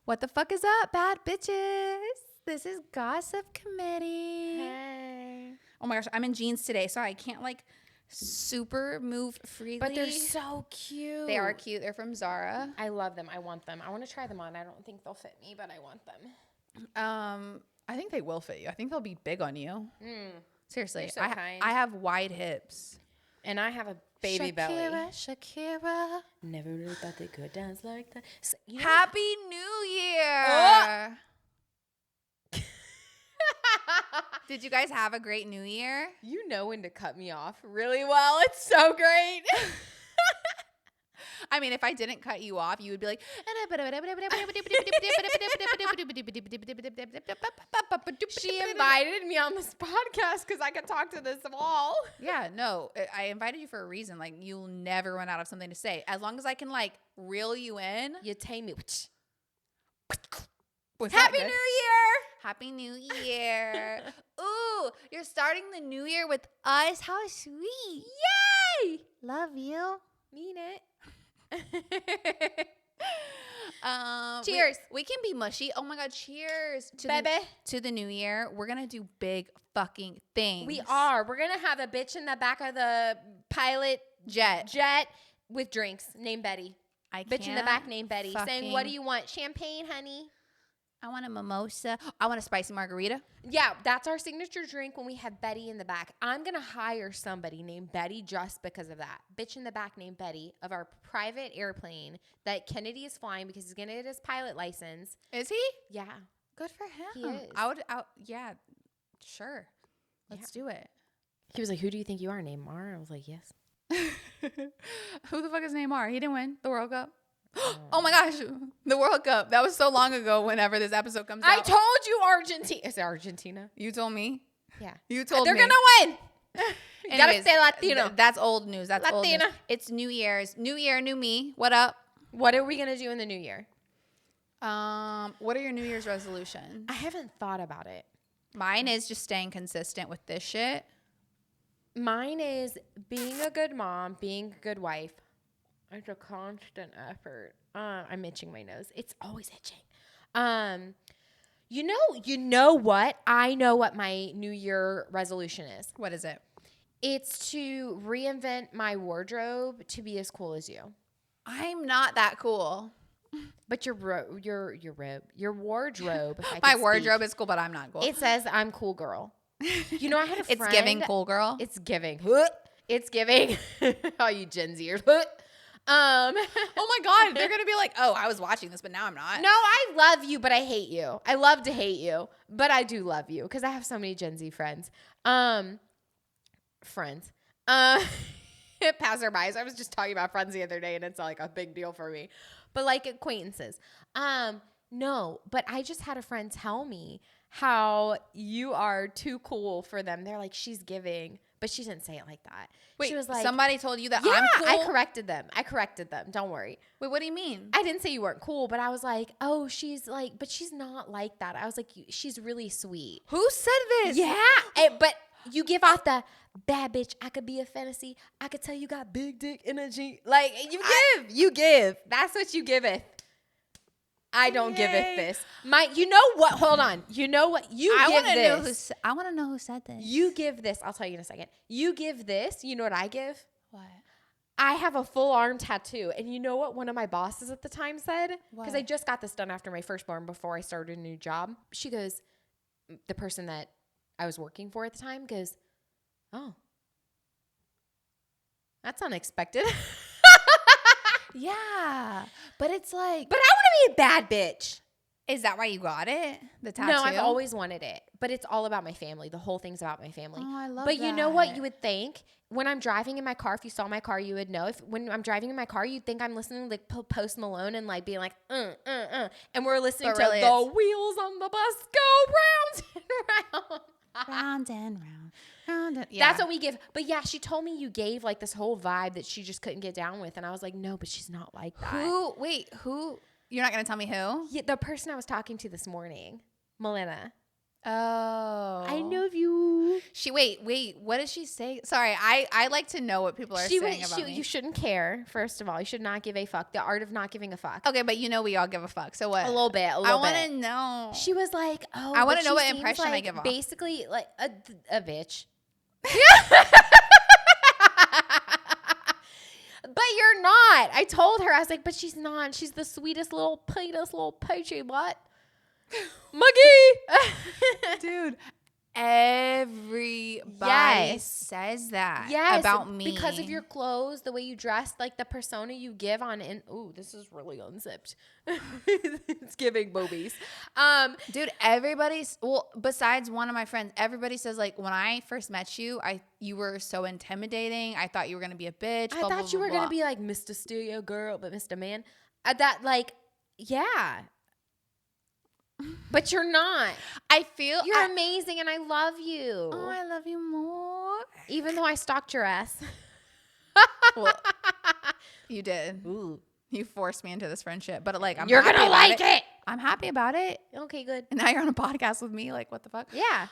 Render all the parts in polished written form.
What the fuck is up, bad bitches? This is Gossip Committee. Hey. Oh my gosh, I'm in jeans today, so I can't like super move freely. But they're so cute. They are cute. They're from Zara. I love them. I want them. I want to try them on. I don't think they'll fit me, but I want them. I think they will fit you. I think they'll be big on you. Seriously, You're so kind. I have wide hips. And I have a baby Shakira, belly. Shakira. Never really thought they could dance like that. So, you know, Happy New Year. Oh! Did you guys have a great New Year? You know when to cut me off really well. It's so great. I mean, if I didn't cut you off, you would be like, She invited me on this podcast because I could talk to this wall. yeah, no, I invited you for a reason. Like, you'll never run out of something to say. As long as I can, like, reel you in. You tame me. Happy New Year! Happy New Year. Ooh, you're starting the new year with us. How sweet. Yay! Love you. Mean it. Cheers. We can be mushy. Oh my God, cheers. To the new year. We're going to do big fucking things. We are. We're going to have a bitch in the back of the pilot jet with drinks named Betty. Bitch in the back named Betty saying, what do you want? Champagne, honey? I want a mimosa. I want a spicy margarita. Yeah, that's our signature drink when we have Betty in the back. I'm going to hire somebody named Betty just because of that. Bitch in the back named Betty of our private airplane that Kennedy is flying because he's going to get his pilot license. Is he? Yeah. Good for him. He is. Yeah, sure. Let's do it. He was like, who do you think you are? Neymar? I was like, yes. Who the fuck is Neymar? He didn't win the World Cup. Oh my gosh, the World Cup. That was so long ago whenever this episode comes out. I told you Argentina. Is it Argentina? You told me. Yeah. You told me. They're going to win. You got to say Latino. That's old news. That's Latina. old news. It's New Year's. New year, new me. What up? What are we going to do in the new year? What are your New Year's resolutions? I haven't thought about it. Mine is just staying consistent with this shit. Mine is being a good mom, being a good wife. It's a constant effort. I'm itching my nose. It's always itching. You know what? I know what my New Year resolution is. What is it? It's to reinvent my wardrobe to be as cool as you. I'm not that cool. But your wardrobe. My wardrobe is cool, but I'm not cool. It says I'm cool girl. You know, I had a friend. It's giving cool girl. It's giving. It's giving. All you Gen Zers. Oh my God, they're gonna be like, oh, I was watching this, but now I'm not. No, I love you, but I hate you. I love to hate you, but I do love you because I have so many Gen Z friends. Passerbys. I was just talking about friends the other day, and it's like a big deal for me. But like acquaintances. No, but I just had a friend tell me how you are too cool for them. They're like, she's giving. But she didn't say it like that. Wait, she was like, somebody told you that yeah, I'm cool? I corrected them. Don't worry. Wait, what do you mean? I didn't say you weren't cool, but I was like, oh, she's like, but she's not like that. I was like, she's really sweet. Who said this? Yeah. But you give off the bad bitch. I could be a fantasy. I could tell you got big dick energy. Like, you give. That's what you giveth. I don't giveth this. You know what? Hold on. You know what? I want to know who said this. You give this. I'll tell you in a second. You give this. You know what I give? What? I have a full arm tattoo. And you know what one of my bosses at the time said? Because I just got this done after my firstborn before I started a new job. She goes, the person that I was working for at the time goes, oh, that's unexpected. Yeah, but it's like... But I want to be a bad bitch. Is that why you got it? The tattoo? No, I've always wanted it. But it's all about my family. The whole thing's about my family. Oh, I love But that. you know what you would think? When I'm driving in my car, if you saw my car, you would know. When I'm driving in my car, you'd think I'm listening to like Post Malone and like being like, And we're listening to really the wheels on the bus go round and round. Round and round. Round and, That's what we give. But yeah, she told me you gave like this whole vibe that she just couldn't get down with. And I was like, no, but she's not like that. Who? You're not going to tell me who? Yeah, the person I was talking to this morning, Melina. Oh. I love you. Wait. What did she say? Sorry, I like to know what people are saying about me. You shouldn't care, first of all. You should not give a fuck. The art of not giving a fuck. Okay, but we all give a fuck. So what? A little bit. I want to know. She was like, oh. I want to know what seems impression I give off. Basically, like a bitch. But you're not. I told her. I was like, but she's not. She's the sweetest little peachy butt. Muggy. Dude, everybody says that about me. Because of your clothes, the way you dress, like the persona you give on ooh, this is really unzipped. It's giving boobies. Dude, besides one of my friends, everybody says like when I first met you, you were so intimidating. I thought you were gonna be a bitch. I thought you were gonna be like Mr. Stereo Girl, but Mr. Man. Yeah. But you're not. I feel you're amazing and I love you. Oh, I love you more. Even though I stalked your ass. Well, you did. Ooh. You forced me into this friendship. But like you're gonna like it. I'm happy about it. Okay, good. And now you're on a podcast with me. Like, what the fuck? Yeah.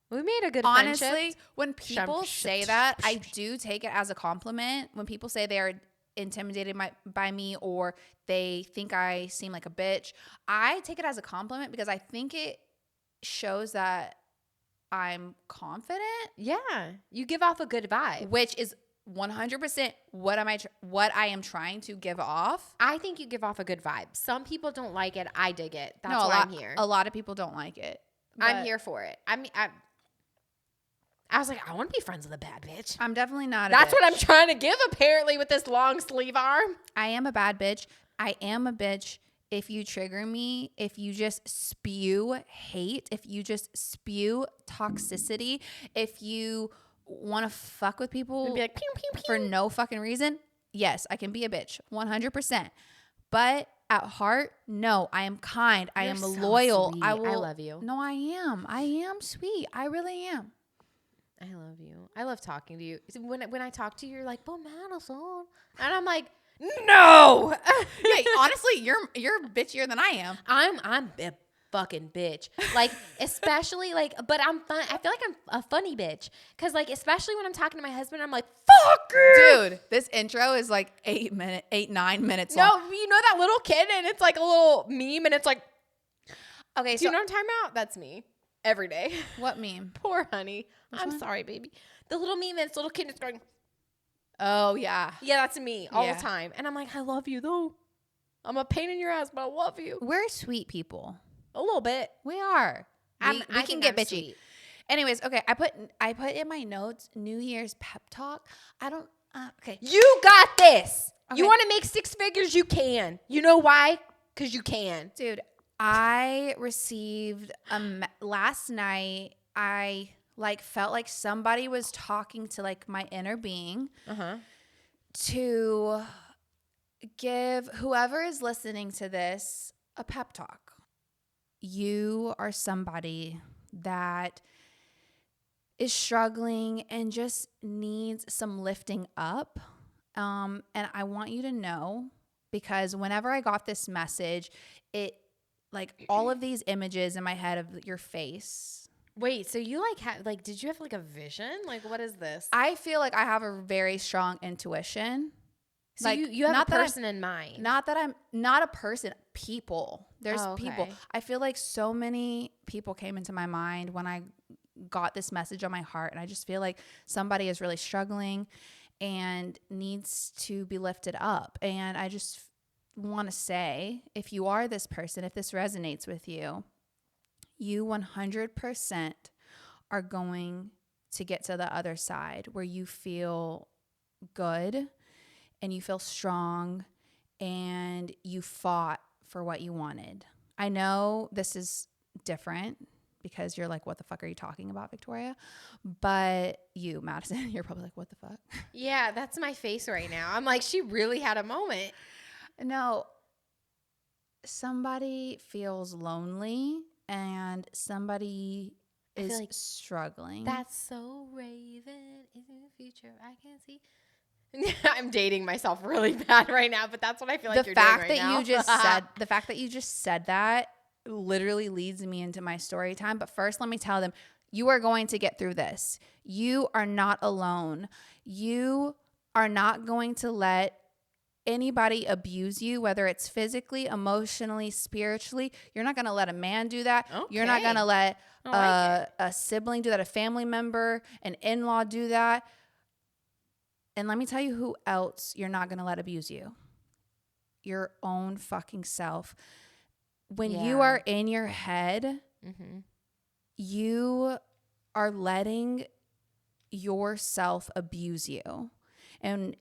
We made a good friendship. Honestly, when people say that, I do take it as a compliment. When people say they are intimidated by me or they think I seem like a bitch, I take it as a compliment because I think it shows that I'm confident. Yeah, you give off a good vibe, which is 100% what I am trying to give off. I think you give off a good vibe. Some people don't like it. I dig it. That's why I'm here. A lot of people don't like it. I'm here for it. I mean, I was like, I want to be friends with a bad bitch. I'm definitely not That's what I'm trying to give, apparently, with this long sleeve arm. I am a bad bitch. I am a bitch if you trigger me, if you just spew hate, if you just spew toxicity, if you want to fuck with people and be like, pew, pew, pew. For no fucking reason. Yes, I can be a bitch, 100%. But at heart, no, I am kind. I am loyal. Sweet. I love you. No, I am. I am sweet. I really am. I love you. I love talking to you. When I talk to you, you're like, "But Madison," and I'm like, "No." Yeah, honestly, you're bitchier than I am. I'm a fucking bitch. Like, especially like, but I'm fun. I feel like I'm a funny bitch because like, especially when I'm talking to my husband, I'm like, "Fuck you, dude." This intro is like 9 minutes long. No, you know that little kid, and it's like a little meme, and it's like, okay, do you know what I'm talking about? That's me. Every day. What meme? Poor honey. I'm sorry, baby. The little meme that's little kid is going, oh, yeah. Yeah, that's me all the time. And I'm like, I love you, though. I'm a pain in your ass, but I love you. We're sweet people. A little bit. We are. We can get bitchy. Sweet. Anyways, okay. I put in my notes, New Year's pep talk. I don't, okay. You got this. Okay. You want to make 6 figures? You can. You know why? Because you can. Dude, I received last night. I felt like somebody was talking to like my inner being to give whoever is listening to this a pep talk. You are somebody that is struggling and just needs some lifting up. And I want you to know, because whenever I got this message, it like all of these images in my head of your face. Wait, so you did you have like a vision? Like, what is this? I feel like I have a very strong intuition. So like, you have a person in mind. Not that I'm not a person, people. There's people. I feel like so many people came into my mind when I got this message on my heart. And I just feel like somebody is really struggling and needs to be lifted up. And I just want to say, if you are this person, if this resonates with you, you 100% are going to get to the other side where you feel good and you feel strong and you fought for what you wanted. I know this is different because you're like, what the fuck are you talking about, Victoria? But you, Madison, you're probably like, what the fuck? Yeah, that's my face right now. I'm like, she really had a moment. No, somebody feels lonely and somebody is like struggling. That's so Raven. In the future, I can see. I'm dating myself really bad right now, but that's what I feel like you're doing right now. The fact that you just said that literally leads me into my story time. But first, let me tell them, you are going to get through this. You are not alone. You are not going to let anybody abuse you, whether it's physically, emotionally, spiritually. You're not going to let a man do that. Okay. You're not going to let a sibling do that, a family member, an in-law do that. And let me tell you who else you're not going to let abuse you. Your own fucking self. When you are in your head, you are letting yourself abuse you. And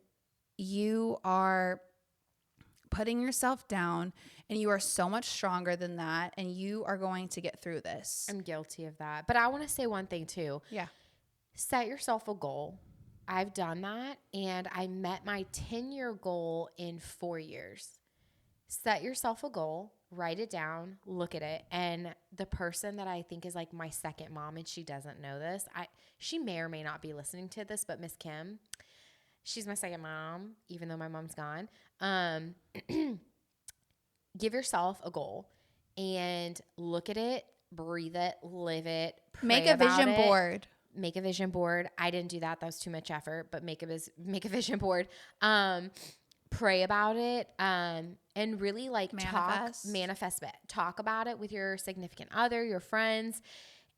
you are putting yourself down, and you are so much stronger than that, and you are going to get through this. I'm guilty of that. But I want to say one thing too. Yeah. Set yourself a goal. I've done that, and I met my 10-year goal in 4 years. Set yourself a goal, write it down, look at it. And the person that I think is like my second mom, and she doesn't know this, she may or may not be listening to this, but Miss Kim, she's my second mom, even though my mom's gone. Give yourself a goal and look at it, breathe it, live it, pray Make a vision board. Make a vision board. I didn't do that. That was too much effort, but make a vision board. Pray about it. And really like manifest it. Talk about it with your significant other, your friends.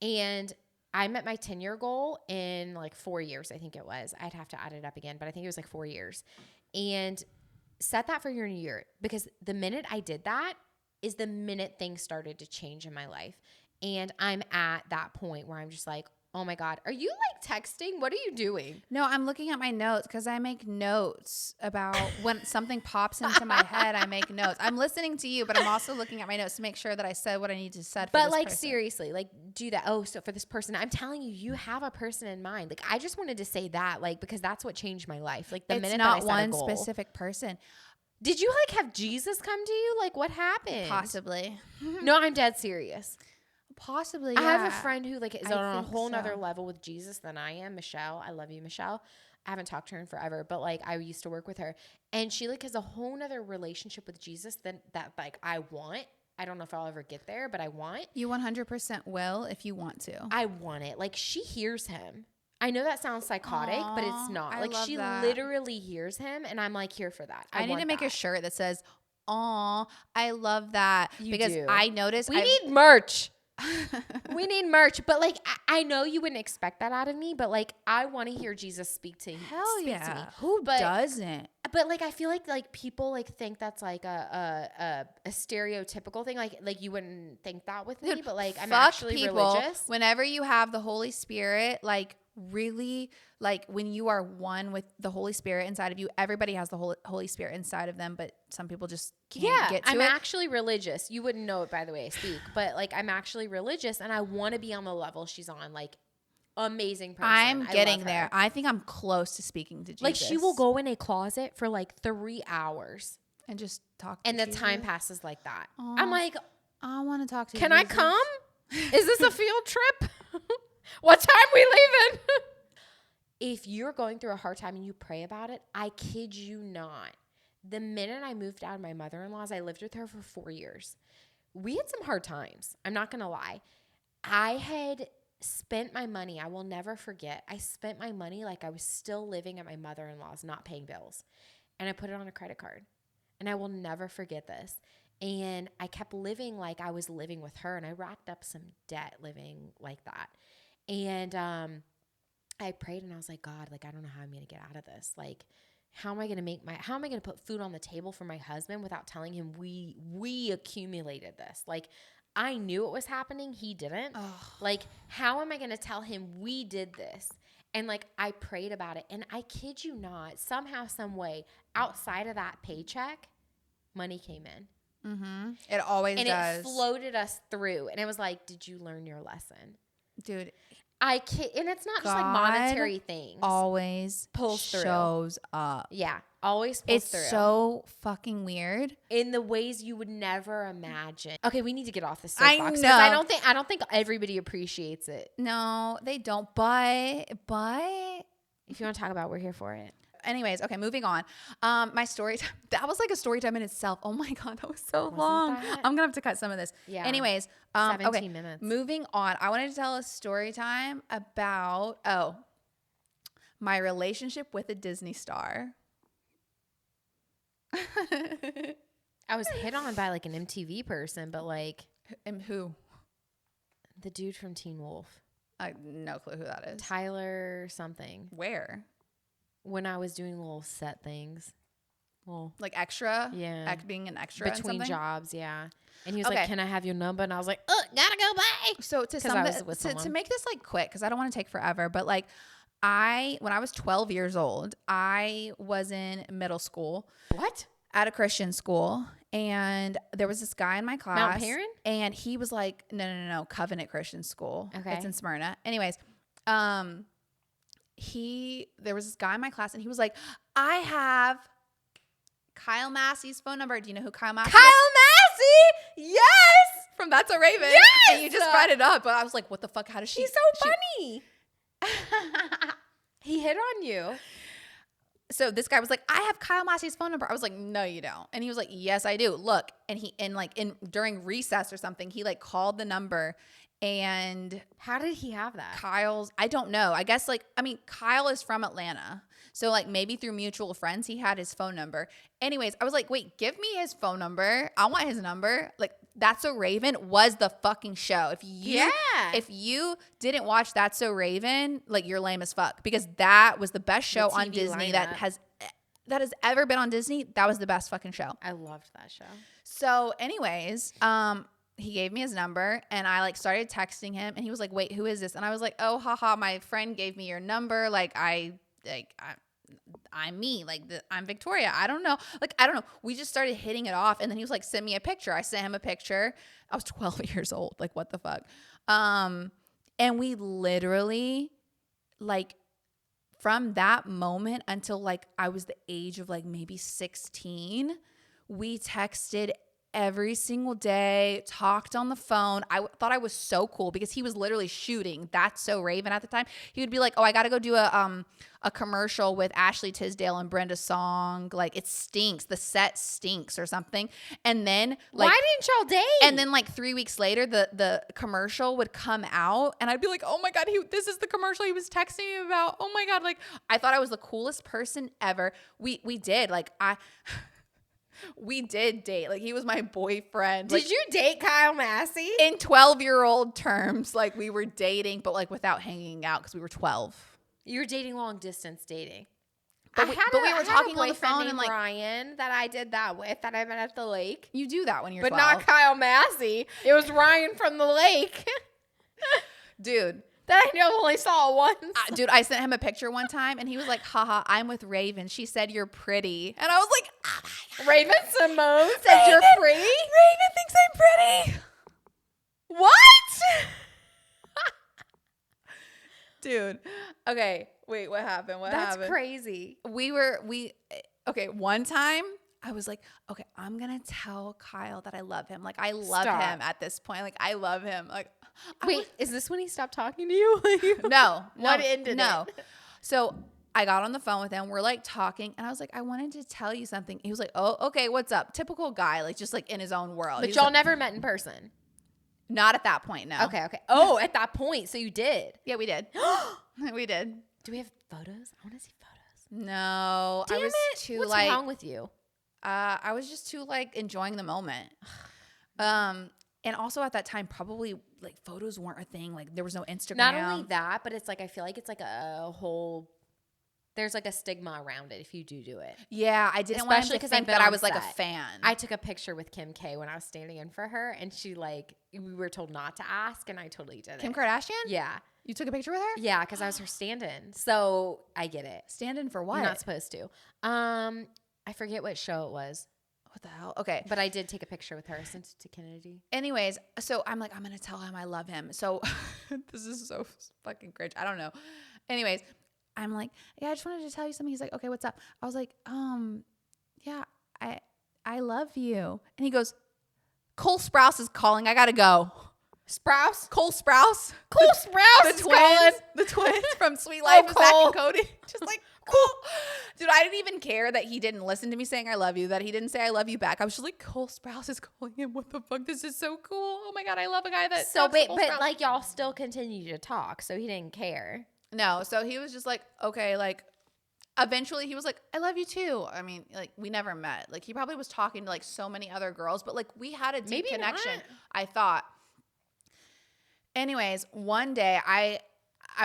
And I met my 10-year goal in like 4 years, I think it was. I'd have to add it up again, but I think it was like 4 years. And set that for your new year, because the minute I did that is the minute things started to change in my life. And I'm at that point where I'm just like, oh my God, are you like texting? What are you doing? No, I'm looking at my notes because I make notes about when something pops into my head. I make notes. I'm listening to you, but I'm also looking at my notes to make sure that I said what I need to say. But like seriously, like do that. Oh, so for this person, I'm telling you, you have a person in mind. Like I just wanted to say that, like because that's what changed my life. Like the minute that I set a goal. It's not one specific person. Did you like have Jesus come to you? Like what happened? Possibly. No, I'm dead serious. Possibly, yeah. I have a friend who like is on a whole nother level with Jesus than I am. Michelle, I love you, Michelle. I haven't talked to her in forever, but like I used to work with her, and she like has a whole nother relationship with Jesus that like I want. I don't know if I'll ever get there, but I want. You 100% will if you want to. I want it. Like she hears him. I know that sounds psychotic, but it's not. Like she literally hears him, and I'm like here for that. I need to make a shirt that says, "Aw, I love that," because I noticed we need merch. We need merch, but like I know you wouldn't expect that out of me, but like I want to hear Jesus speak to me. Hell yeah, who doesn't? But like I feel like people like think that's like a stereotypical thing. Like you wouldn't think that with me, but like I'm actually religious. Whenever you have the Holy Spirit, like really, like when you are one with the Holy Spirit inside of you, everybody has the Holy Spirit inside of them, but some people just can't get to it. I'm actually religious. You wouldn't know it by the way I speak, but like I'm actually religious, and I want to be on the level she's on. Like amazing person. I'm getting there. I think I'm close to speaking to Jesus. Like she will go in a closet for like 3 hours and just talk to and the Jesus. time passes like that. Aww. I'm like, I want to talk to Can Jesus. I come? Is this a field trip? What time we leaving? If you're going through a hard time and you pray about it, I kid you not. The minute I moved out of my mother-in-law's, I lived with her for 4 years. We had some hard times. I'm not going to lie. I had spent my money. I will never forget. I spent my money like I was still living at my mother-in-law's, not paying bills. And I put it on a credit card. And I will never forget this. And I kept living like I was living with her. And I racked up some debt living like that. And I prayed and I was like, God, like, I don't know how I'm going to get out of this. Like, how am I going to put food on the table for my husband without telling him we accumulated this? Like, I knew it was happening. He didn't. Oh. Like, how am I going to tell him we did this? And like, I prayed about it. And I kid you not, somehow, some way, outside of that paycheck, money came in. Mm-hmm. It always does. And it floated us through. And it was like, did you learn your lesson? Dude. And it's not just like monetary things. Always shows up. Yeah. Always pulls through. It's so fucking weird. In the ways you would never imagine. Okay, we need to get off this I soapbox. know. I don't think everybody appreciates it. No, they don't. But if you want to talk about it, we're here for it. anyways, okay, moving on. My story time, that was like a story time in itself. Oh my God, that was so long. I'm gonna have to cut some of this. Yeah. Anyways, 17 minutes. Moving on. I wanted to tell a story time about my relationship with a Disney star. I was hit on by like an MTV person, but like who? The dude from Teen Wolf. I have no clue who that is. Tyler something. Where? When I was doing little set things. Well, like extra? Yeah. Being an extra between jobs, yeah. And he was like, can I have your number? And I was like, gotta go, bye. So to make this like quick, because I don't want to take forever, but like when I was 12 years old, I was in middle school. What? At a Christian school. And there was this guy in my class. Mount Perrin? And he was like, no, Covenant Christian School. Okay. It's in Smyrna. Anyways, there was this guy in my class and he was like, I have Kyle Massey's phone number. Do you know who Kyle Massey is? Kyle Massey! Yes! From That's So Raven. Yes! And you just brought it up. But I was like, what the fuck? How does she? He's so funny. He hit on you. So this guy was like, I have Kyle Massey's phone number. I was like, no, you don't. And he was like, yes, I do. Look. And during recess or something, he like called the number. And how did he have that? I don't know. I guess Kyle is from Atlanta. So like maybe through mutual friends, he had his phone number. Anyways, I was like, wait, give me his phone number. I want his number. Like That's So Raven was the fucking show. If you didn't watch That's So Raven, like you're lame as fuck, because that was the best show on Disney that has ever been on Disney. That was the best fucking show. I loved that show. So anyways, he gave me his number and I like started texting him and he was like, wait, who is this? And I was like, oh, haha, my friend gave me your number. I'm me. I'm Victoria. I don't know. We just started hitting it off and then he was like, send me a picture. I sent him a picture. I was 12 years old. Like, what the fuck? And we literally from that moment until like I was the age of like maybe 16, we texted every single day, talked on the phone. I thought I was so cool because he was literally shooting That's So Raven at the time. He would be like, oh, I got to go do a commercial with Ashley Tisdale and Brenda Song. Like, it stinks. The set stinks or something. And then why didn't y'all date? And then like 3 weeks later, the commercial would come out and I'd be like, oh my God, this is the commercial he was texting me about. Oh my God. Like, I thought I was the coolest person ever. We did. We did date. Like, he was my boyfriend. Did you date Kyle Massey? In 12-year-old terms, like, we were dating, but like without hanging out because we were 12. You were dating long distance dating. But we were talking on the phone and like Ryan that I did that with, that I met at the lake. You do that when you're 12. But not Kyle Massey. It was Ryan from the lake. Dude. That I know only saw once. Dude, I sent him a picture one time and he was like, haha, I'm with Raven. She said you're pretty. And I was like, oh my God. Raven Simone said you're pretty? Raven thinks I'm pretty. What? Dude. Okay. Wait, what happened? That's crazy. Okay, one time I was like, okay, I'm going to tell Kyle that I love him. Like, I love him at this point. Like, I love him. Like, wait, is this when he stopped talking to you? No. What ended it? So I got on the phone with him. We're like talking and I was like, I wanted to tell you something. He was like, oh, okay, what's up? Typical guy, like just like in his own world. But y'all never met in person? Not at that point, no. Okay. Oh, at that point. So you did? Yeah, we did. We did. Do we have photos? I want to see photos. No. Damn I was it. too What's like. What's wrong with you? I was just too like enjoying the moment. And also at that time, probably like photos weren't a thing. Like there was no Instagram. Not only that, but it's like, I feel like it's like a whole, there's like a stigma around it if you do it. Yeah, I didn't want to think that I was like a fan. I took a picture with Kim K when I was standing in for her and she we were told not to ask and I totally did it. Kim Kardashian? Yeah. You took a picture with her? Yeah, because I was her stand-in. So I get it. Stand-in for what? You're not supposed to. I forget what show it was. What the hell? Okay. But I did take a picture with her, sent it to Kennedy. Anyways, so I'm like, I'm going to tell him I love him. So this is so fucking cringe. I don't know. Anyways, I'm like, yeah, I just wanted to tell you something. He's like, okay, what's up? I was like, yeah, I love you. And he goes, Cole Sprouse is calling. I got to go. Sprouse? Cole Sprouse. Cole Sprouse the is twins, calling. The twins from Sweet Life of Zach and Cody. Just like, cool. Dude, I didn't even care that he didn't listen to me saying I love you, that he didn't say I love you back. I was just like, Cole Sprouse is calling him. What the fuck? This is so cool. Oh my God, I love a guy that So, talks to but Cole Sprouse. like y'all still continue to talk, so he didn't care. No, so he was just like, okay, like eventually he was like, I love you too. I mean, like we never met. Like he probably was talking to like so many other girls, but like we had a deep connection, I thought. Anyways, one day I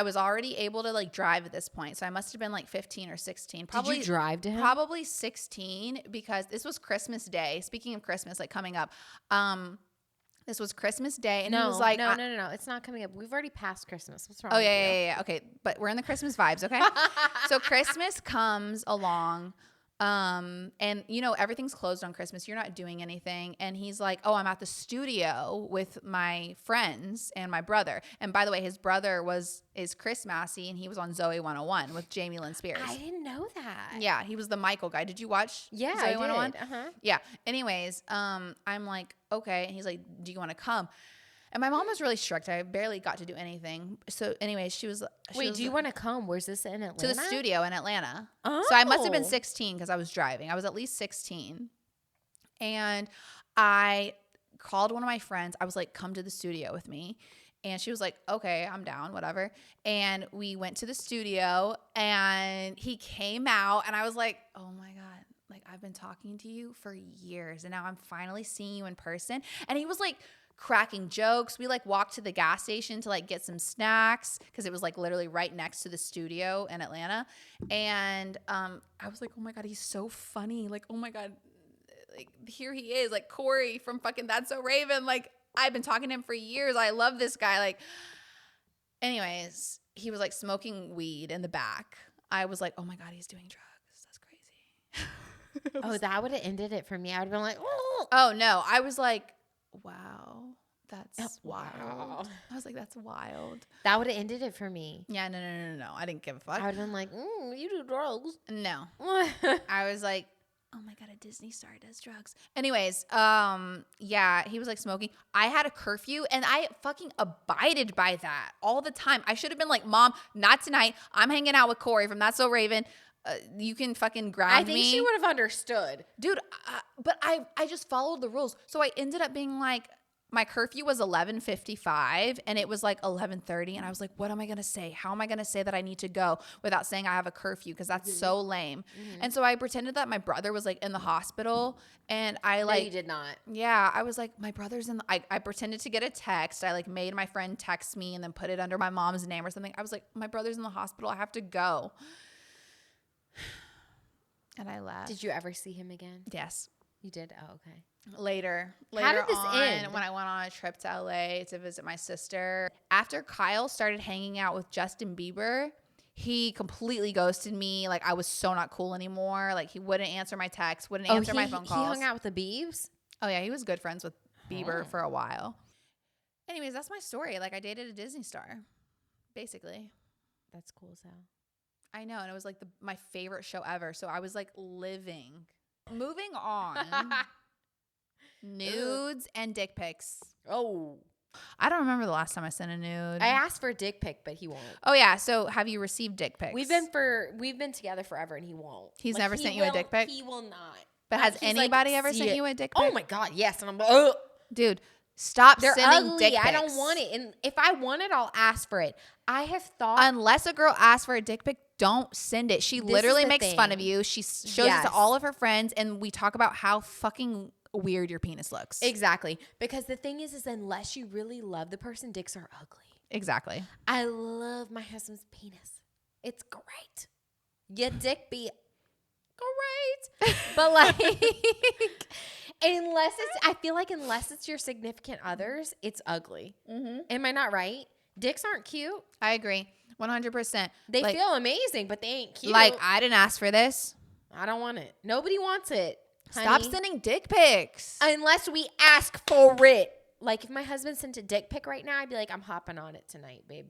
was already able to like drive at this point. So I must have been like 15 or 16. Probably, did you drive to him? Probably 16 because this was Christmas Day. Speaking of Christmas, like coming up, this was Christmas Day. And he was like, no. It's not coming up. We've already passed Christmas. What's wrong with you? Yeah. Okay. But we're in the Christmas vibes. Okay. So Christmas comes along. And you know, everything's closed on Christmas. You're not doing anything. And he's like, oh, I'm at the studio with my friends and my brother. And by the way, his brother is Chris Massey, and he was on Zoe 101 with Jamie Lynn Spears. I didn't know that. Yeah. He was the Michael guy. Did you watch Zoe I 101? Yeah. Anyways, I'm like, okay. And he's like, do you want to come? And my mom was really strict. I barely got to do anything. So anyways, she was Wait, do you want to come? Where's this in Atlanta? To the studio in Atlanta. Oh. So I must have been 16 because I was driving. I was at least 16. And I called one of my friends. I was like, come to the studio with me. And she was like, okay, I'm down, whatever. And we went to the studio and he came out and I was like, oh my God, like I've been talking to you for years and now I'm finally seeing you in person. And he was like, cracking jokes. We like walked to the gas station to like get some snacks because it was like literally right next to the studio in Atlanta. And I was like, oh my God, he's so funny. Like, oh my God, like here he is, like Corey from fucking That's So Raven. Like I've been talking to him for years. I love this guy. Like, anyways, he was like smoking weed in the back. I was like, oh my God, he's doing drugs. That's crazy. Oh, that would have ended it for me. I would have been like, oh no. I was like, wow, that's wild. Wow. I was like, that's wild. That would have ended it for me. Yeah, no. I didn't give a fuck. I would have been like, you do drugs. No. I was like, oh my God, a Disney star does drugs. Anyways, yeah, he was like smoking. I had a curfew and I fucking abided by that all the time. I should have been like, Mom, not tonight. I'm hanging out with Corey from That's So Raven. You can fucking ground me. I think she would have understood. Dude, but I just followed the rules. So I ended up being like, my curfew was 11:55 and it was like 11:30 and I was like, what am I going to say? How am I going to say that I need to go without saying I have a curfew? Because that's so lame. Mm-hmm. And so I pretended that my brother was like in the hospital and I like. No, you did not. Yeah. I was like, my brother's in I pretended to get a text. I like made my friend text me and then put it under my mom's name or something. I was like, my brother's in the hospital. I have to go. And I left. Did you ever see him again? Yes. You did? Oh, okay. Later How did this end? When I went on a trip to LA to visit my sister. After Kyle started hanging out with Justin Bieber, he completely ghosted me. Like I was so not cool anymore. Like he wouldn't answer my texts, wouldn't answer my phone calls. He hung out with the Biebs? Oh yeah, he was good friends with Bieber for a while. Anyways, that's my story. Like I dated a Disney star, basically. That's cool as hell. I know, and it was like my favorite show ever. So I was like living. Moving on. Nudes and dick pics. Oh. I don't remember the last time I sent a nude. I asked for a dick pic, but he won't. Oh yeah. So have you received dick pics? We've been together forever and he won't. He's never sent you a dick pic? He will not. But has anybody ever sent you a dick pic? Oh my God, yes. And I'm like, oh. Dude, stop They're sending ugly. dick pics. I don't want it. And if I want it, I'll ask for it. I have thought. Unless a girl asks for a dick pic, don't send it. She literally makes fun of you. She shows it to all of her friends, and we talk about how fucking weird your penis looks. Exactly. Because the thing is unless you really love the person, dicks are ugly. Exactly. I love my husband's penis. It's great. Your dick be great. But like, I feel like unless it's your significant others, it's ugly. Mm-hmm. Am I not right? Dicks aren't cute. I agree. 100%. They feel amazing, but they ain't cute. Like, I didn't ask for this. I don't want it. Nobody wants it. Honey. Stop sending dick pics. Unless we ask for it. Like, if my husband sent a dick pic right now, I'd be like, I'm hopping on it tonight, babe.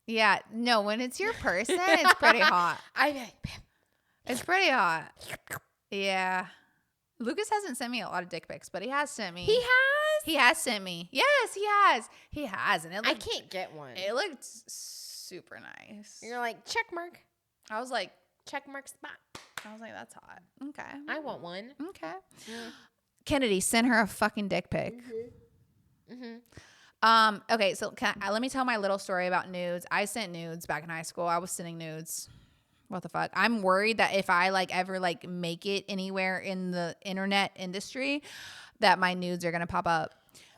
Yeah. No, when it's your person, it's pretty hot. I'd be like, babe. It's pretty hot. Yeah. Lucas hasn't sent me a lot of dick pics, but he has sent me. He has? He has sent me. Yes, he has. He has. And I can't get one. It looked super nice. You're like, check mark. I was like, Check mark spot. I was like, that's hot. Okay. I want one. Okay. Kennedy, send her a fucking dick pic. Okay, so let me tell my little story about nudes. I sent nudes back in high school. I was sending nudes. What the fuck? I'm worried that if I ever make it anywhere in the internet industry, that my nudes are gonna pop up.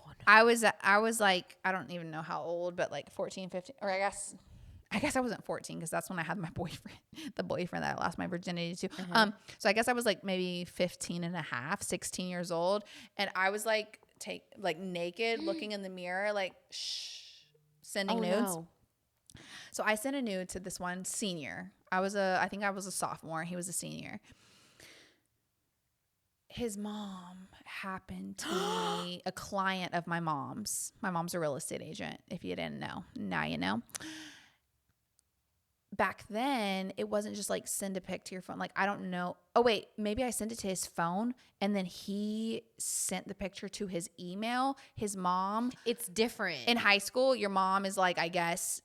Oh, no. I was like, I don't even know how old, but 14, 15, or I guess I wasn't 14 because that's when I had my boyfriend, the boyfriend that I lost my virginity to. So I guess I was maybe 15 and a half, 16 years old. And I was naked looking in the mirror, sending nudes. No. So I sent a nude to this one senior. I think I was a sophomore. He was a senior. His mom happened to be a client of my mom's. My mom's a real estate agent. If you didn't know, now you know. Back then, it wasn't just send a pic to your phone. I don't know. Oh, wait, maybe I sent it to his phone and then he sent the picture to his email. His mom. It's different. In high school, your mom is I guess,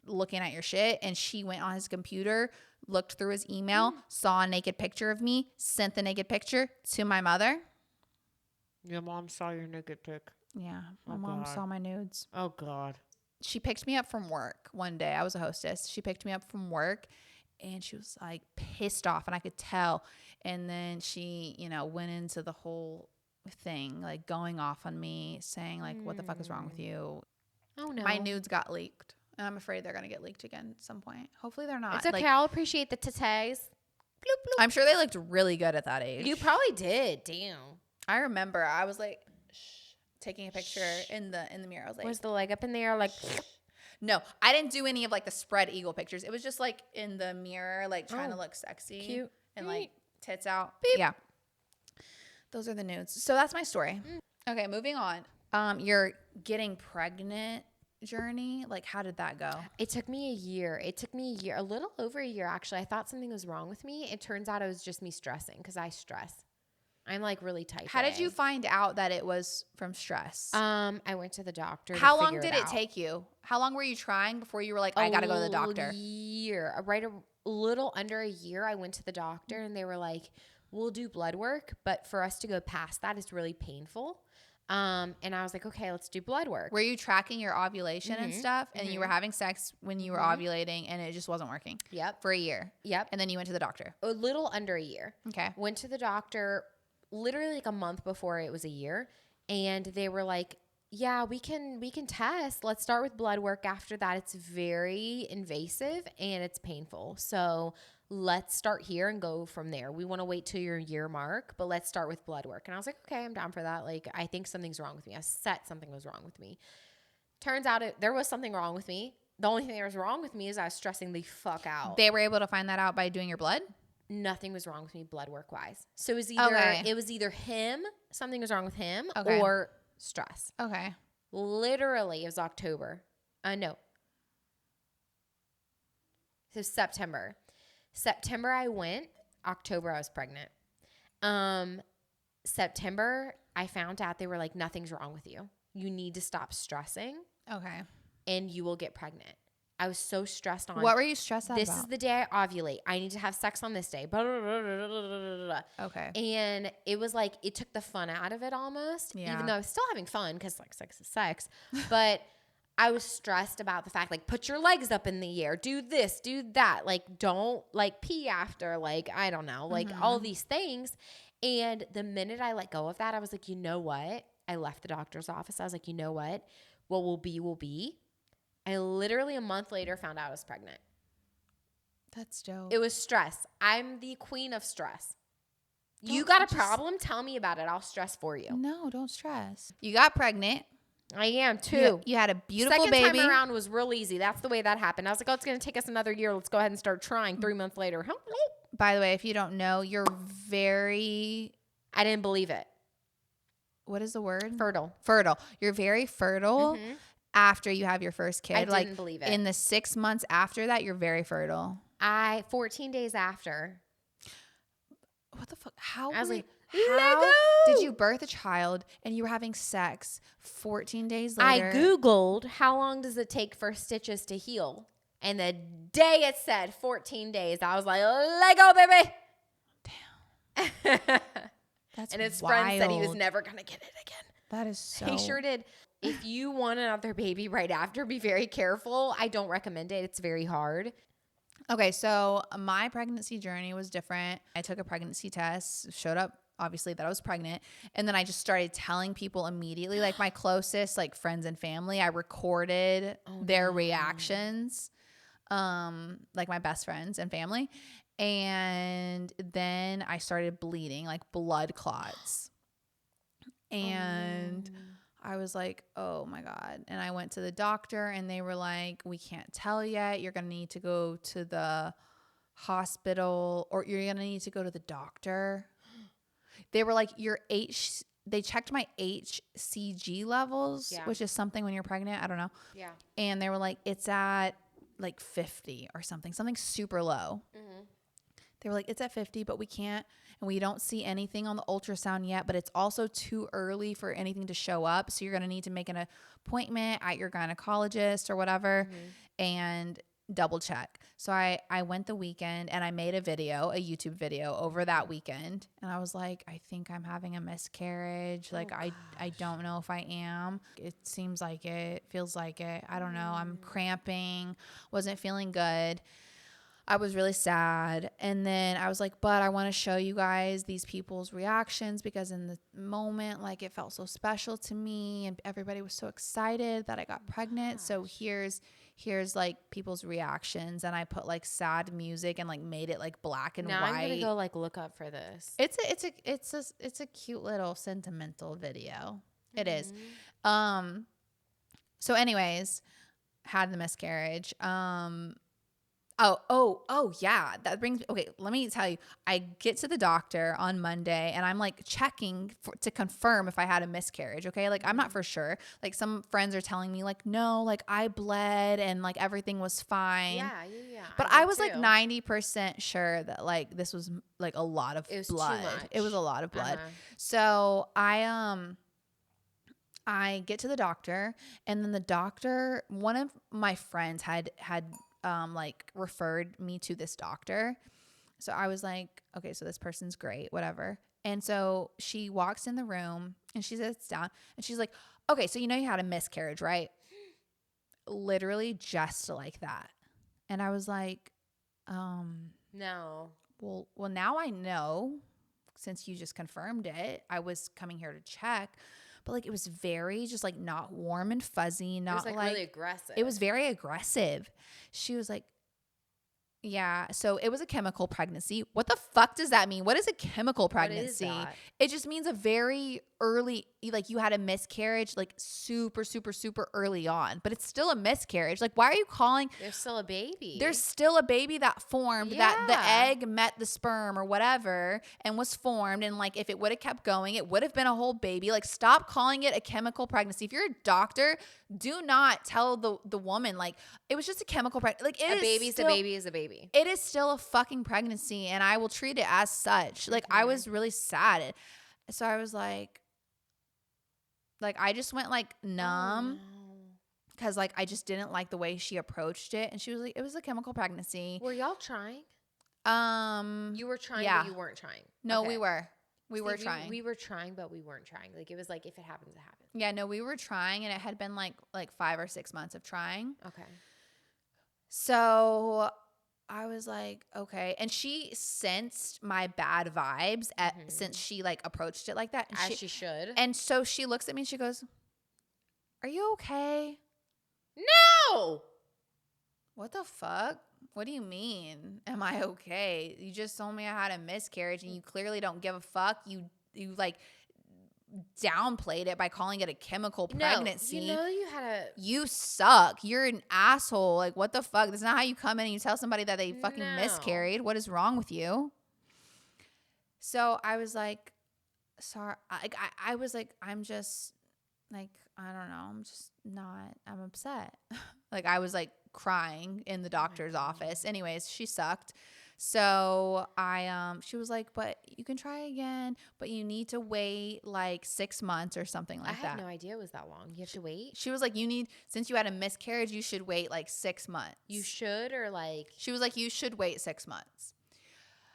looking at your shit, and she went on his computer, looked through his email, saw a naked picture of me, sent the naked picture to my mother. Your mom saw your naked pic. Yeah, my mom saw my nudes. Oh, God. She picked me up from work one day. I was a hostess. She picked me up from work and she was pissed off, and I could tell. And then she, went into the whole thing, going off on me, saying what the fuck is wrong with you? Oh no. My nudes got leaked. And I'm afraid they're going to get leaked again at some point. Hopefully they're not. It's okay. I'll appreciate the titties. I'm sure they looked really good at that age. You probably did. Damn. I remember I was taking a picture in the mirror. I was was the leg up in the air No, I didn't do any of the spread eagle pictures. It was just in the mirror, trying to look sexy. Cute. And tits out. Beep. Yeah. Those are the nudes. So that's my story. Okay, moving on. You're getting pregnant journey. How did that go? It took me a year. A little over a year, actually. I thought something was wrong with me. It turns out it was just me stressing, because I stress. I'm really type How did you find out that it was from stress? I went to the doctor. How long did it take you? How long were you trying before you were I got to go to the doctor? A year. Right, a little under a year. I went to the doctor and they were like, we'll do blood work, but for us to go past that is really painful. And I was like, okay, let's do blood work. Were you tracking your ovulation and stuff? And you were having sex when you were ovulating and it just wasn't working? Yep. For a year? Yep. And then you went to the doctor? A little under a year. Okay. Went to the doctor literally a month before it was a year. And they were like, yeah, we can test. Let's start with blood work. After that, it's very invasive and it's painful. So let's start here and go from there. We want to wait till your year mark, but let's start with blood work. And I was like, okay, I'm down for that. I think something's wrong with me. I said something was wrong with me. Turns out there was something wrong with me. The only thing that was wrong with me is I was stressing the fuck out. They were able to find that out by doing your blood? Nothing was wrong with me blood work wise. So it was either him, something was wrong with him, or stress. Okay. Literally, it was October. No. So September. September I went. October I was pregnant. September I found out they were like, nothing's wrong with you. You need to stop stressing. Okay. And you will get pregnant. I was so stressed on. What were you stressed out This about? is the day I ovulate. I need to have sex on this day. Okay. And it was it took the fun out of it almost. Yeah. Even though I was still having fun because sex is sex. But I was stressed about the fact put your legs up in the air. Do this, do that. Don't pee after. I don't know. All these things. And the minute I let go of that, I was like, you know what? I left the doctor's office. I was like, you know what? What will be, will be. I literally a month later found out I was pregnant. That's dope. It was stress. I'm the queen of stress. You got a problem? Tell me about it. I'll stress for you. No, don't stress. You got pregnant. I am too. You had a beautiful baby. Second time around was real easy. That's the way that happened. I was like, oh, it's going to take us another year. Let's go ahead and start trying. 3 months later. By the way, if you don't know, you're very... I didn't believe it. What is the word? Fertile. Fertile. You're very fertile. Mm-hmm. After you have your first kid. I didn't believe it. In the 6 months after that, you're very fertile. 14 days after. What the fuck? How did you birth a child and you were having sex 14 days later? I Googled how long does it take for stitches to heal. And the day it said 14 days, I was like, let go, baby. Damn. That's and his wild. friend said he was never going to get it again. That is so. He sure did. If you want another baby right after, be very careful. I don't recommend it. It's very hard. Okay, so my pregnancy journey was different. I took a pregnancy test, showed up obviously that I was pregnant, and then I just started telling people immediately, like my closest like friends and family. I recorded their reactions, like my best friends and family, and then I started bleeding, like blood clots, and I was like, oh my God. And I went to the doctor and they were like, we can't tell yet. You're going to need to go to the hospital, or you're going to need to go to the doctor. They were like, they checked my HCG levels, which is something when you're pregnant. I don't know. Yeah. And they were like, it's at like 50 or something super low. Mm-hmm. They were like, it's at 50, but we can't, and we don't see anything on the ultrasound yet, but it's also too early for anything to show up. So you're going to need to make an appointment at your gynecologist or whatever, and double check. So I went the weekend and I made a YouTube video over that weekend. And I was like, I think I'm having a miscarriage. Like, I don't know if I am. It seems like it, feels like it. I don't know. I'm cramping, wasn't feeling good. I was really sad. And then I was like, but I want to show you guys these people's reactions, because in the moment, like, it felt so special to me and everybody was so excited that I got pregnant. So here's like people's reactions, and I put like sad music and like made it like black and white. I'm going to go like look up for this. It's a cute little sentimental video. It is. So anyways, had the miscarriage. Oh, yeah. That brings me, okay, let me tell you. I get to the doctor on Monday and I'm like checking to confirm if I had a miscarriage, okay? Like, I'm not for sure. Like, some friends are telling me like, no, like I bled and like everything was fine. Yeah. But I was like 90% sure that like this was like a lot of blood. Too much. It was a lot of blood. So I get to the doctor, and then the doctor, one of my friends had like referred me to this doctor. So I was like, okay, so this person's great, whatever. And so she walks in the room and she sits down and she's like, okay, so you know you had a miscarriage, right? Literally just like that. And I was like, no. Well, now I know, since you just confirmed it. I was coming here to check. But like, it was very just like not warm and fuzzy, not it was like really aggressive. It was very aggressive. She was like, yeah, so it was a chemical pregnancy. What the fuck does that mean? What is a chemical pregnancy? What is that? It just means a very early, like you had a miscarriage, like super, super, super early on, but it's still a miscarriage. Like, why are you calling? There's still a baby. There's still a baby that formed, that the egg met the sperm or whatever and was formed. And like, if it would have kept going, it would have been a whole baby. Like, stop calling it a chemical pregnancy. If you're a doctor, do not tell the woman like it was just a chemical pregnancy. Like, a baby's a baby is a baby. It is still a fucking pregnancy, and I will treat it as such. Like, I was really sad. So I was like I just went like numb, because like I just didn't like the way she approached it. And she was like, it was a chemical pregnancy. Were y'all trying? You were trying, but you weren't trying. No, okay. We were trying. We were trying, but we weren't trying. Like, it was like, if it happens, it happens. Yeah, no, we were trying, and it had been like 5 or 6 months of trying. Okay. So I was like, okay. And she sensed my bad vibes since she like approached it like that. And As she should. And so she looks at me and she goes, are you okay? No! What the fuck? What do you mean? Am I okay? You just told me I had a miscarriage and you clearly don't give a fuck. You like downplayed it by calling it a chemical pregnancy. You know you had a... You suck. You're an asshole. Like, what the fuck? That's not how you come in and you tell somebody that they fucking miscarried. What is wrong with you? So I was like, sorry. I was like, I'm just like, I don't know. I'm just not, I'm upset. Like, I was like crying in the doctor's office. Anyways, she sucked. So she was like, but you can try again, but you need to wait like 6 months or something like that. I had no idea it was that long. You have to wait? She was like, since you had a miscarriage, you should wait like 6 months. You should, or like? She was like, you should wait 6 months.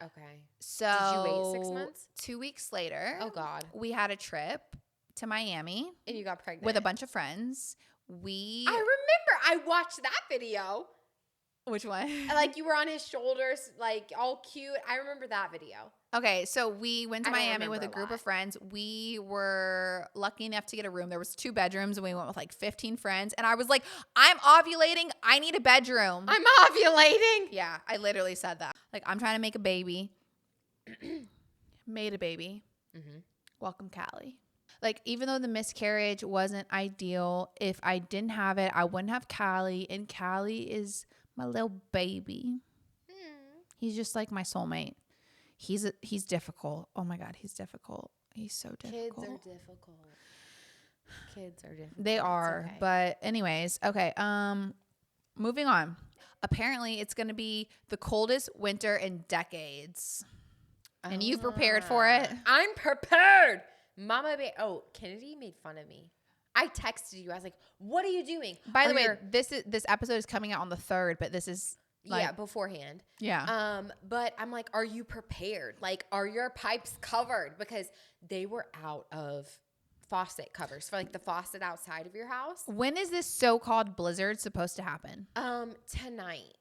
Okay. So did you wait 6 months? 2 weeks later. Oh God. We had a trip to Miami. And you got pregnant. With a bunch of friends. I remember. I watched that video. Which one? Like you were on his shoulders, like all cute. I remember that video. Okay, so we went to Miami with a group of friends. We were lucky enough to get a room. There was 2 bedrooms, and we went with like 15 friends. And I was like, I'm ovulating. I need a bedroom. I'm ovulating. Yeah, I literally said that. Like, I'm trying to make a baby. Made a baby. Mm-hmm. Welcome, Callie. Like, even though the miscarriage wasn't ideal, if I didn't have it, I wouldn't have Callie. And Callie is my little baby. He's just like my soulmate. He's difficult. Oh my God, he's difficult. He's so difficult. Kids are difficult. They are. Okay. But anyways, okay. Moving on. Apparently, it's going to be the coldest winter in decades. And you've prepared for it? I'm prepared. Mama Bear. Oh, Kennedy made fun of me. I texted you. I was like, "What are you doing?" By the way, this episode is coming out on the 3rd, but this is like, beforehand. Yeah. But I'm like, "Are you prepared? Like, are your pipes covered?" Because they were out of faucet covers for like the faucet outside of your house. When is this so-called blizzard supposed to happen? Tonight.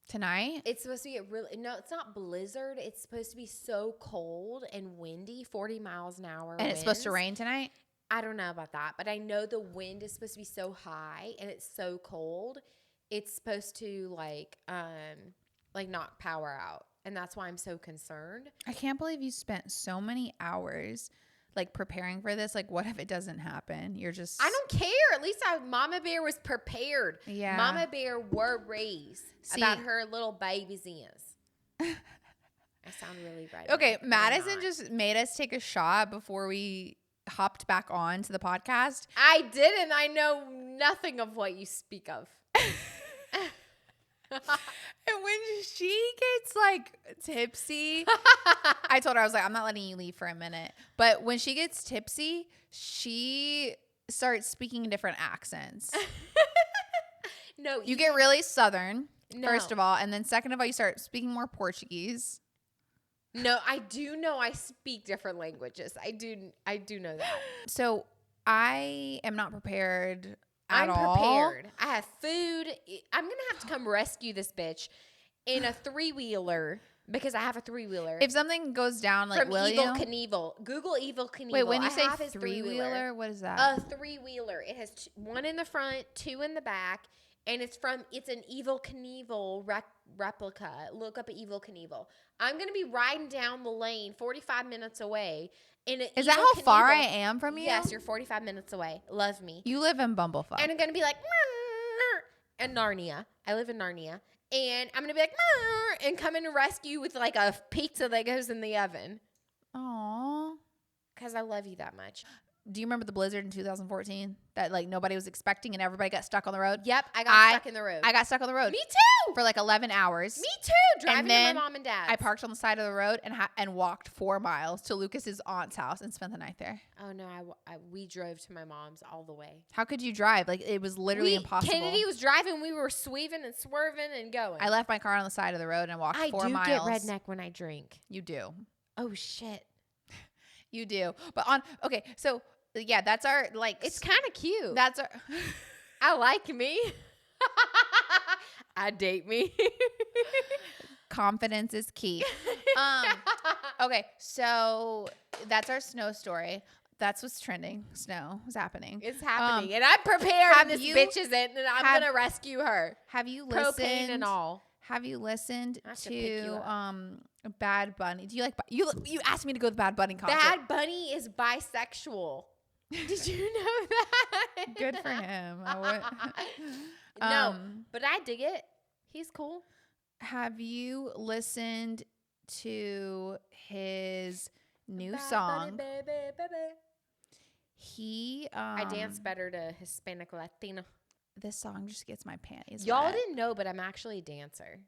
Tonight? It's supposed to be no, it's not blizzard. It's supposed to be so cold and windy, 40 miles an hour. And it's supposed to rain tonight? I don't know about that, but I know the wind is supposed to be so high and it's so cold. It's supposed to like knock power out. And that's why I'm so concerned. I can't believe you spent so many hours like preparing for this. Like, what if it doesn't happen? You're just... I don't care. At least Mama Bear was prepared. Yeah. Mama Bear were raised about her little baby's ears. I sound really right. Okay, Madison just made us take a shot before we hopped back on to the podcast. I didn't. I know nothing of what you speak of. And when she gets like tipsy, I told her, I was like, I'm not letting you leave for a minute. But when she gets tipsy, she starts speaking in different accents. No, you get really Southern, first of all. And then second of all, you start speaking more Portuguese. No, I do know I speak different languages. I do know that. So I am not prepared at all. I'm prepared. I have food. I'm going to have to come rescue this bitch in a 3-wheeler because I have a 3-wheeler. If something goes down, like, from Evel Knievel. Google Evel Knievel. Wait, when you say 3-wheeler, what is that? A 3-wheeler. It has 1 in the front, 2 in the back, and it's an Evel Knievel replica. Look up at Evel Knievel. I'm going to be riding down the lane 45 minutes away. Is that how far I am from you? Yes, you're 45 minutes away. Love me. You live in Bumblefuck. And I'm going to be like, and Narnia. I live in Narnia. And I'm going to be like, and come in and rescue with like a pizza that goes in the oven. Aww. Because I love you that much. Do you remember the blizzard in 2014 that like nobody was expecting and everybody got stuck on the road? Yep, I got stuck in the road. I got stuck on the road. Me too. For like 11 hours. Me too. Driving to my mom and dad. I parked on the side of the road and walked 4 miles to Lucas's aunt's house and spent the night there. Oh no, we drove to my mom's all the way. How could you drive? Like it was literally impossible. Kennedy was driving. We were sweaving and swerving and going. I left my car on the side of the road and walked 4 miles. I do get redneck when I drink. You do. Oh shit. You do. But so yeah, that's our like. It's kind of cute. That's our. I like me. I date me. Confidence is key. Okay, so that's our snow story. That's what's trending. Snow is happening. It's happening, and I'm prepared. This bitch isn't, and I'm gonna rescue her. Have you listened? Propane and all. Have you listened to Bad Bunny? Do you like you asked me to go to the Bad Bunny concert. Bad Bunny is bisexual. Did you know that? Good for him. No, but I dig it. He's cool. Have you listened to his new song? Bunny, baby. I dance better to Hispanic Latino. This song just gets my panties Y'all wet. didn't know, but I'm actually a dancer.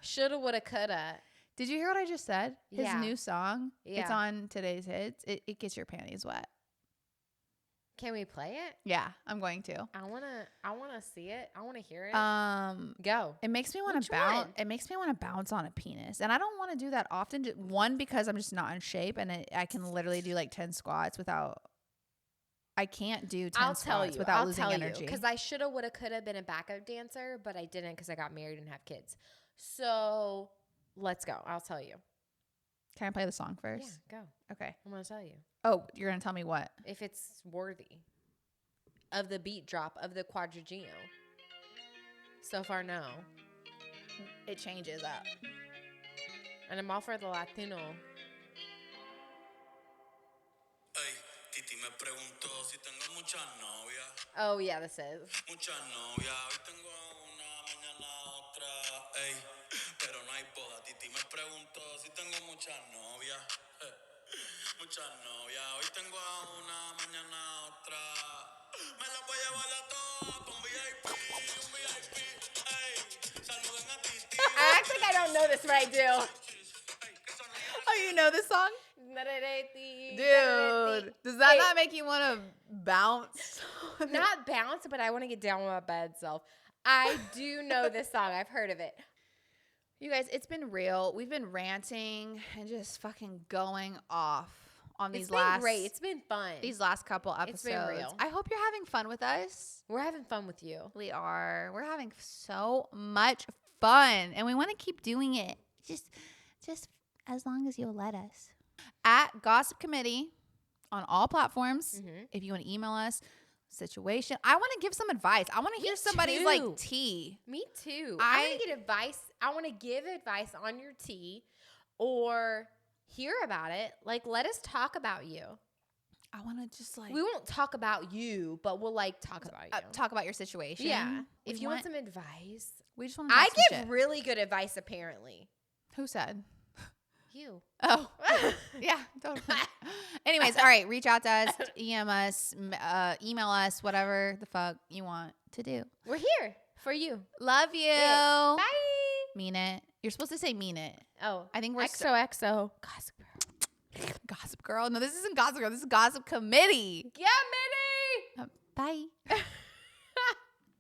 Shoulda, woulda, coulda. Did you hear what I just said? His Yeah. new song. Yeah. It's on Today's Hits. It gets your panties wet. Can we play it? Yeah, I'm going to. I wanna see it. I wanna hear it. Go. It makes me want to bounce. It makes me want to bounce on a penis, and I don't want to do that often. One, because I'm just not in shape, and I can literally do like 10 squats without. I can't do 10 squats without losing energy. Because I shoulda, woulda, coulda been a backup dancer, but I didn't because I got married and have kids. So let's go. I'll tell you. Can I play the song first? Yeah, go. Okay. I'm gonna tell you. Oh, you're gonna tell me what? If it's worthy of the beat drop of the quadrigino. So far, no. It changes up. And I'm all for the Latino. Titi me preguntó si tengo muchas novias. Oh, yeah, this is. Muchas novias. Hoy tengo una, mañana otra. Ey, pero no hay boda. Titi me preguntó si tengo muchas novias. Muchas novias. Hoy tengo una, mañana otra. Me las voy a llevar a todas con VIP, un VIP. Ey, saluden a Titi. I act like I don't know this, but I do. Oh, you know this song? Dude, does that not make you want to bounce? Not bounce, but I want to get down with my bad self. I do know this song. I've heard of it. You guys, it's been real. We've been ranting and just fucking going off on these last. It's been great. It's been fun. These last couple episodes. It's been real. I hope you're having fun with us. We're having fun with you. We are. We're having so much fun, and we want to keep doing it. Just as long as you'll let us. At Gossip Committee on all platforms. Mm-hmm. If you want to email us, situation. I want to give some advice. I want to hear somebody's like tea. Me too. I want to get advice. I want to give advice on your tea or hear about it. Like, let us talk about you. I want to just like. We won't talk about you, but we'll like talk about you. Talk about your situation. Yeah. If you want some advice. We just want to I give really good advice, apparently. Who said? You. Oh, yeah, totally. Anyways, all right, reach out to us, email us, whatever the fuck you want to do. We're here for you. Love you. Bye. Mean it. You're supposed to say mean it. Oh, I think we're XOXO. Gossip Girl. Gossip Girl. No, this isn't Gossip Girl. This is Gossip Committee. Yeah, Minnie. Bye.